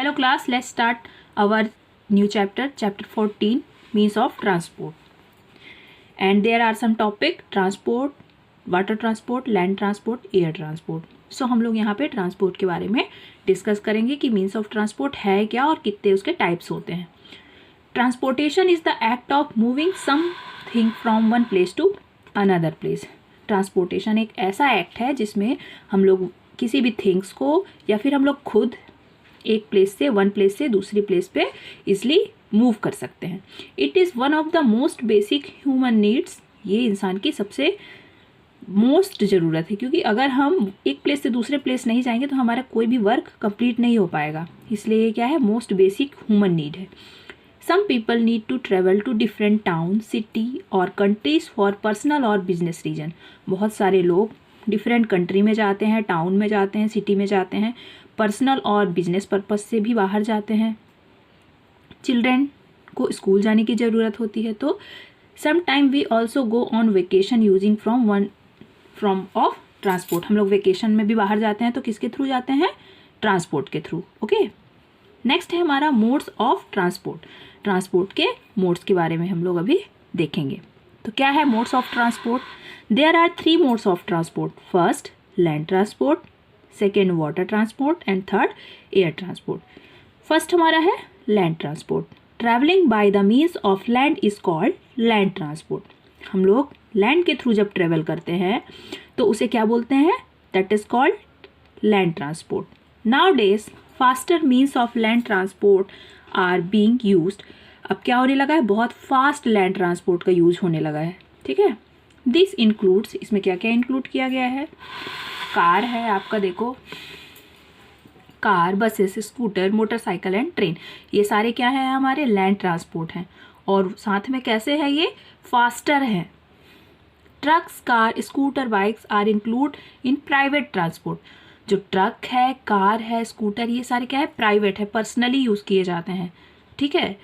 Hello class, let's start our new chapter, chapter 14, means of transport. And there are some topic, transport, water transport, land transport, air transport. So हम लोग यहाँ पे transport के बारे में discuss करेंगे कि मीन्स ऑफ ट्रांसपोर्ट है क्या और कितने उसके टाइप्स होते हैं. Transportation is the act of moving something from one place to another place. Transportation एक ऐसा एक्ट है जिसमें हम लोग किसी भी थिंग्स को या फिर हम लोग खुद एक प्लेस से वन प्लेस से दूसरी प्लेस पे इजली मूव कर सकते हैं. It is one of the most basic human needs. ये इंसान की सबसे मोस्ट ज़रूरत है, क्योंकि अगर हम एक प्लेस से दूसरे प्लेस नहीं जाएंगे तो हमारा कोई भी वर्क कंप्लीट नहीं हो पाएगा. इसलिए ये क्या है, मोस्ट बेसिक ह्यूमन नीड है. Some people need to travel to different town, city और कंट्रीज फॉर पर्सनल और बिजनेस रीजन. बहुत सारे लोग डिफरेंट कंट्री में जाते हैं, टाउन में जाते हैं, सिटी में जाते हैं, पर्सनल और बिजनेस पर्पस से भी बाहर जाते हैं. चिल्ड्रेन को स्कूल जाने की ज़रूरत होती है, तो some time we also go on vacation using from of transport. हम लोग वेकेशन में भी बाहर जाते हैं तो किसके थ्रू जाते हैं, ट्रांसपोर्ट के थ्रू. ओके, नेक्स्ट है हमारा मोड्स ऑफ ट्रांसपोर्ट. ट्रांसपोर्ट के मोड्स के बारे में हम लोग अभी देखेंगे. तो क्या है modes of transport? There are 3 modes of transport. First land transport, second water transport and third air transport. First हमारा है land transport. Traveling by the means of land is called land transport. हम लोग land के through जब travel करते हैं तो उसे क्या बोलते हैं, that is called land transport. Now days faster means of land transport are being used. अब क्या होने लगा है, बहुत फास्ट लैंड ट्रांसपोर्ट का यूज होने लगा है. ठीक है, दिस इंक्लूड्स, इसमें क्या क्या इंक्लूड किया गया है, कार है आपका, देखो car, buses, scooter, motorcycle and train. ये सारे क्या है, हमारे लैंड ट्रांसपोर्ट हैं. और साथ में कैसे है, ये फास्टर है. Trucks, car, scooter, bikes are include in private transport. जो ट्रक है, कार है, स्कूटर, ये सारे क्या है, प्राइवेट है, पर्सनली यूज़ किए जाते हैं. ठीक है,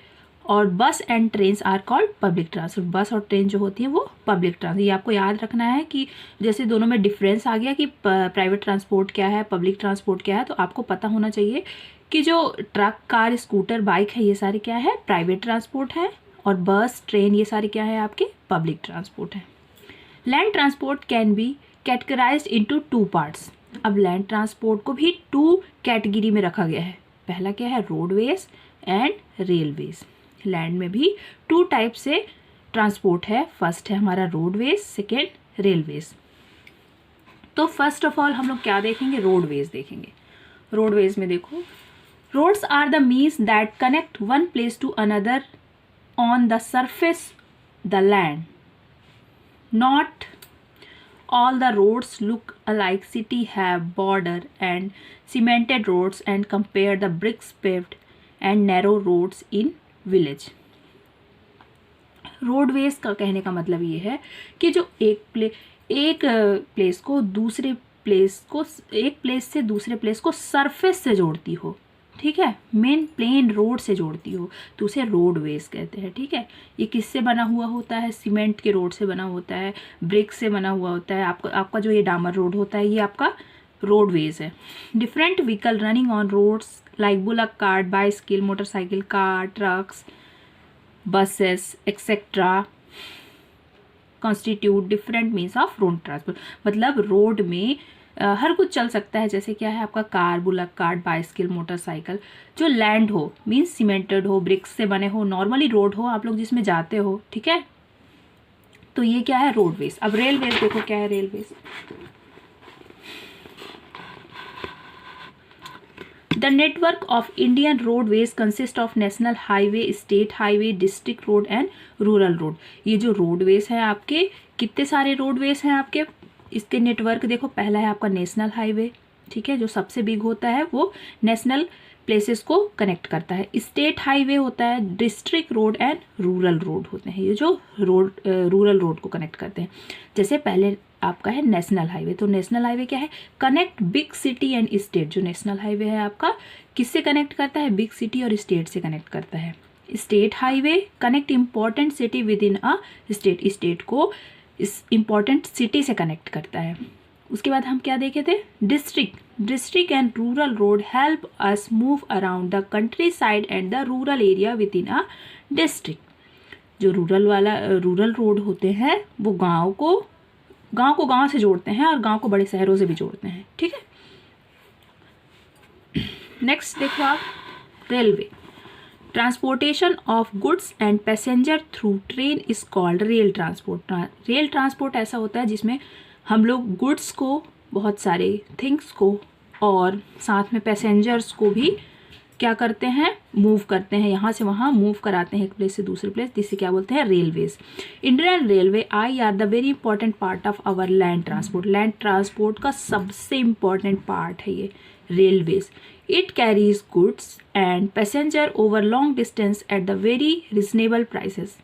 और bus and train are called public transport. Bus और ट्रेन जो होती है वो पब्लिक ट्रांसपोर्ट. ये आपको याद रखना है कि जैसे दोनों में डिफरेंस आ गया कि प्राइवेट ट्रांसपोर्ट क्या है, पब्लिक ट्रांसपोर्ट क्या है, तो आपको पता होना चाहिए कि जो ट्रक, कार, स्कूटर, बाइक है, ये सारे क्या है, प्राइवेट ट्रांसपोर्ट है, और बस, ट्रेन, ये सारे क्या है, आपके पब्लिक ट्रांसपोर्ट है. Land transport can be categorised into 2 parts. अब लैंड ट्रांसपोर्ट को भी 2 कैटेगरी में रखा गया है. पहला क्या है, रोडवेज एंड रेलवेज. लैंड में भी 2 टाइप से ट्रांसपोर्ट है. फर्स्ट है हमारा रोडवेज, सेकेंड रेलवेज. तो फर्स्ट ऑफ ऑल हम लोग क्या देखेंगे, रोडवेज देखेंगे. रोडवेज में देखो, roads are the means that connect one place to another on the surface the land. Not all the roads look alike. City have border and cemented roads and compare the bricks paved and narrow roads in village. Roadways का कहने का मतलब ये है कि जो एक place को दूसरे प्लेस को, एक प्लेस से दूसरे प्लेस को सरफेस से जोड़ती हो. ठीक है, मेन प्लेन रोड से जोड़ती हो, तो उसे रोडवेज कहते हैं. ठीक है, ये किससे बना हुआ होता है, सीमेंट के रोड से बना होता है, ब्रिक से बना हुआ होता है. आपका जो ये डामर रोड होता है, ये आपका रोडवेज है. Different vehicle running on roads like bullock cart, bicycle, motorcycle, car, trucks, buses etcetera constitute different means of road transport. मतलब रोड में हर कुछ चल सकता है. जैसे क्या है आपका car, bullock cart, bicycle, motorcycle. जो लैंड हो मीन्स सीमेंटेड हो, ब्रिक्स से बने हो, नॉर्मली रोड हो आप लोग जिसमें जाते हो. ठीक है, तो ये क्या है, रोडवेज. अब रेलवेज देखो क्या है, railways. The network of Indian roadways consist of national highway, state highway, district road and rural road. ये जो रोडवेज हैं आपके, कितने सारे रोडवेज हैं आपके, इसके नेटवर्क देखो. पहला है आपका नेशनल हाईवे. ठीक है, जो सबसे बिग होता है वो नेशनल प्लेसेस को कनेक्ट करता है. स्टेट हाईवे होता है, district road and rural road होते हैं, ये जो रूरल रोड को कनेक्ट करते हैं. जैसे पहले आपका है नेशनल हाईवे, तो नेशनल हाईवे क्या है, connect big city and state. जो नेशनल हाईवे है आपका किससे कनेक्ट करता है, बिग सिटी और स्टेट से कनेक्ट करता है. State highway connect important city with in a state. State को इस इम्पॉर्टेंट सिटी से कनेक्ट करता है. उसके बाद हम क्या देखे थे, district and rural road help us move around the country side and the rural area with in a district. जो रूरल रोड होते हैं वो गांव को से जोड़ते हैं और गांव को बड़े शहरों से भी जोड़ते हैं, ठीक है। नेक्स्ट देखो आप, railway. Transportation of goods and passenger through train is called rail transport. Rail transport ऐसा होता है जिसमें हम लोग गुड्स को, बहुत सारे थिंग्स को और साथ में पैसेंजर्स को भी क्या करते हैं, मूव करते हैं, यहाँ से वहाँ मूव कराते हैं एक प्लेस से दूसरे प्लेस, जिसे क्या बोलते हैं, railways. Indian railway I are the very important part of our land transport. Land transport का सबसे इम्पॉर्टेंट पार्ट है ये रेलवेज। It carries goods and passenger over long distance at the very reasonable prices.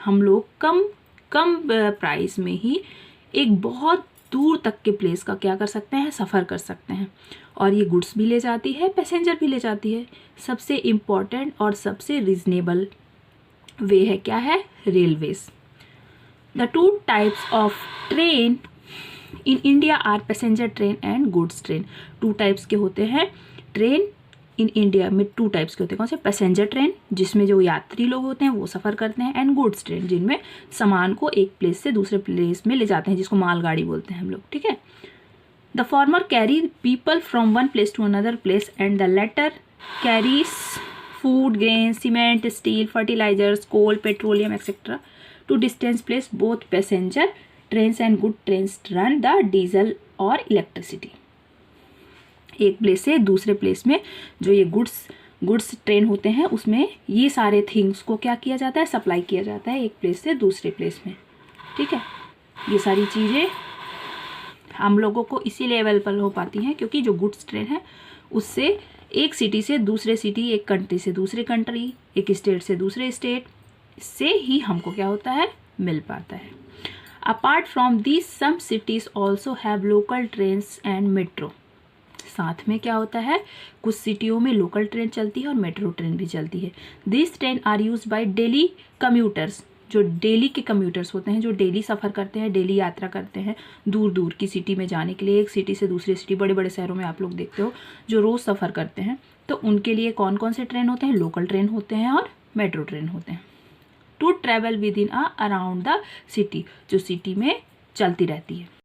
हम लोग कम प्राइस में ही एक बहुत दूर तक के प्लेस का क्या कर सकते हैं, सफ़र कर सकते हैं। और ये गुड्स भी ले जाती है, पैसेंजर भी ले जाती है। सबसे इम्पॉर्टेंट और सबसे रिजनेबल वे है क्या है, railways. The two types of train in India are passenger train and goods train. Two types के होते हैं ट्रेन इन इंडिया में, टू टाइप्स के होते हैं। कौन से, पैसेंजर ट्रेन जिसमें जो यात्री लोग होते हैं वो सफ़र करते हैं, एंड गुड्स ट्रेन जिनमें सामान को एक प्लेस से दूसरे प्लेस में ले जाते हैं, जिसको मालगाड़ी बोलते हैं हम लोग, ठीक है। The former carry people from one place to another place and the latter carries food, grain, cement, steel, fertilizers, coal, petroleum etcetera to distance place. Both passenger trains and good trains run the diesel और electricity. एक place से दूसरे place में जो ये goods train होते हैं उसमें ये सारे थिंग्स को क्या किया जाता है, सप्लाई किया जाता है एक प्लेस से दूसरे प्लेस में, ठीक है। ये सारी चीज़ें हम लोगों को इसीलिए अवेलेबल हो पाती हैं क्योंकि जो गुड्स ट्रेन है उससे एक सिटी से दूसरे सिटी, एक कंट्री से दूसरे कंट्री, एक स्टेट से दूसरे स्टेट से ही हमको क्या होता है, मिल पाता है। Apart from this some cities also have local trains and metro. साथ में क्या होता है, कुछ सिटियों में लोकल ट्रेन चलती है और मेट्रो ट्रेन भी चलती है। This train are use by daily commuters. जो डेली के कम्यूटर्स होते हैं, जो डेली सफ़र करते हैं, डेली यात्रा करते हैं दूर दूर की सिटी में जाने के लिए, एक सिटी से दूसरी सिटी, बड़े बड़े शहरों में आप लोग देखते हो जो रोज़ सफ़र करते हैं, तो उनके लिए कौन कौन से ट्रेन होते हैं, लोकल ट्रेन होते हैं और मेट्रो ट्रेन होते हैं। To travel within around the city, जो सिटी में चलती रहती है।